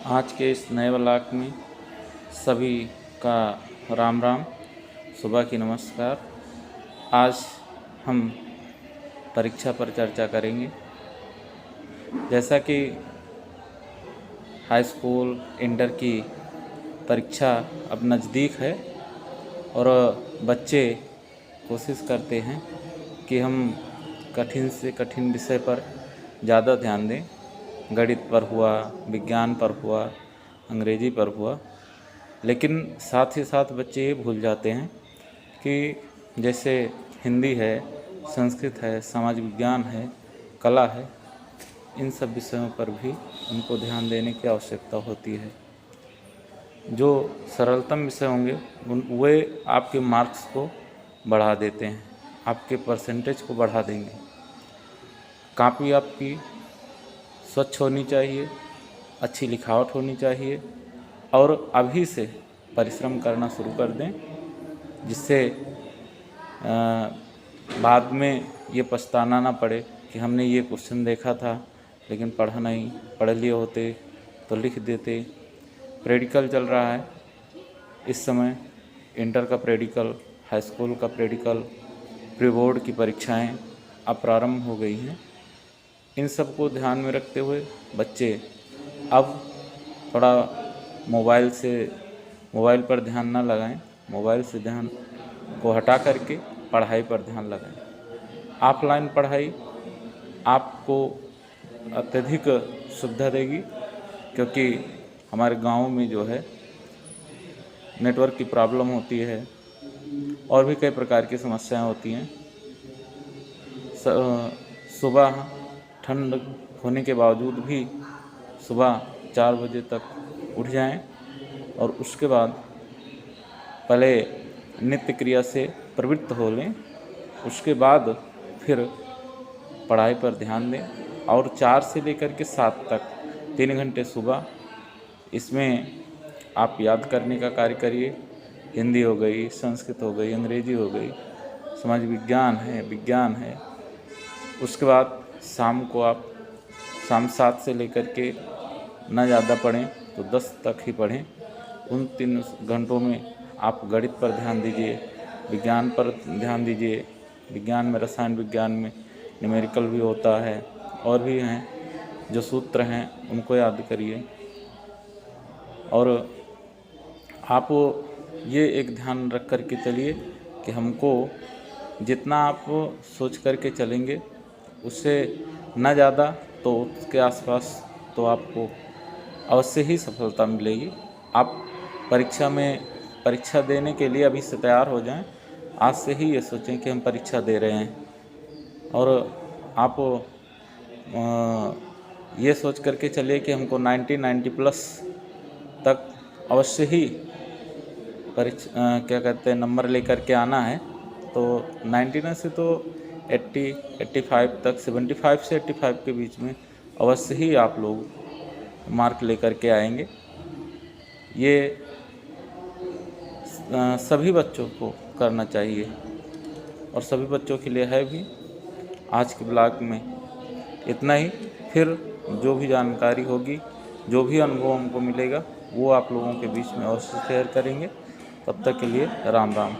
आज के इस नए व्लॉग में सभी का राम राम, सुबह की नमस्कार। आज हम परीक्षा पर चर्चा करेंगे। जैसा कि हाई स्कूल इंटर की परीक्षा अब नज़दीक है और बच्चे कोशिश करते हैं कि हम कठिन से कठिन विषय पर ज़्यादा ध्यान दें। गणित पर हुआ, विज्ञान पर हुआ, अंग्रेजी पर हुआ, लेकिन साथ ही साथ बच्चे ये भूल जाते हैं कि जैसे हिंदी है, संस्कृत है, समाज विज्ञान है, कला है, इन सब विषयों पर भी उनको ध्यान देने की आवश्यकता होती है। जो सरलतम विषय होंगे वे आपके मार्क्स को बढ़ा देते हैं, आपके परसेंटेज को बढ़ा देंगे। कॉपी आपकी स्वच्छ होनी चाहिए, अच्छी लिखावट होनी चाहिए और अभी से परिश्रम करना शुरू कर दें, जिससे बाद में ये पछताना ना पड़े कि हमने ये क्वेश्चन देखा था लेकिन पढ़ा नहीं, पढ़ लिए होते तो लिख देते। प्रैक्टिकल चल रहा है इस समय, इंटर का प्रैक्टिकल, हाई स्कूल का प्रैक्टिकल, प्री बोर्ड की परीक्षाएं अब प्रारंभ हो गई हैं। इन सब को ध्यान में रखते हुए बच्चे अब थोड़ा मोबाइल पर ध्यान न लगाएं, मोबाइल से ध्यान को हटा करके पढ़ाई पर ध्यान लगाएं। ऑफलाइन पढ़ाई आपको अत्यधिक सुविधा देगी, क्योंकि हमारे गांव में जो है नेटवर्क की प्रॉब्लम होती है और भी कई प्रकार की समस्याएं होती हैं। सुबह ठंड होने के बावजूद भी सुबह 4 बजे तक उठ जाएं और उसके बाद पहले नित्य क्रिया से प्रवृत्त हो लें, उसके बाद फिर पढ़ाई पर ध्यान दें और 4 से लेकर के 7 तक 3 घंटे सुबह इसमें आप याद करने का कार्य करिए। हिंदी हो गई, संस्कृत हो गई, अंग्रेजी हो गई, समाज विज्ञान है, विज्ञान है। उसके बाद शाम को आप 7 से लेकर के ना ज़्यादा पढ़ें तो 10 तक ही पढ़ें। उन 3 घंटों में आप गणित पर ध्यान दीजिए, विज्ञान पर ध्यान दीजिए। विज्ञान में, रसायन विज्ञान में न्यूमेरिकल भी होता है और भी हैं जो सूत्र हैं, उनको याद करिए। और आप ये एक ध्यान रख कर के चलिए कि हमको जितना आप सोच कर के चलेंगे उससे ना ज़्यादा तो उसके आसपास तो आपको अवश्य ही सफलता मिलेगी। आप परीक्षा देने के लिए अभी से तैयार हो जाएं। आज से ही ये सोचें कि हम परीक्षा दे रहे हैं और आप ये सोच करके चलिए कि हमको 90 प्लस तक अवश्य ही नंबर लेकर के आना है। तो 99 से तो 80, 85 तक, 75 से 85 के बीच में अवश्य ही आप लोग मार्क लेकर के आएंगे। ये सभी बच्चों को करना चाहिए और सभी बच्चों के लिए है भी। आज के ब्लॉग में इतना ही। फिर जो भी जानकारी होगी, जो भी अनुभव हमको मिलेगा, वो आप लोगों के बीच में अवश्य शेयर करेंगे। तब तक के लिए राम राम।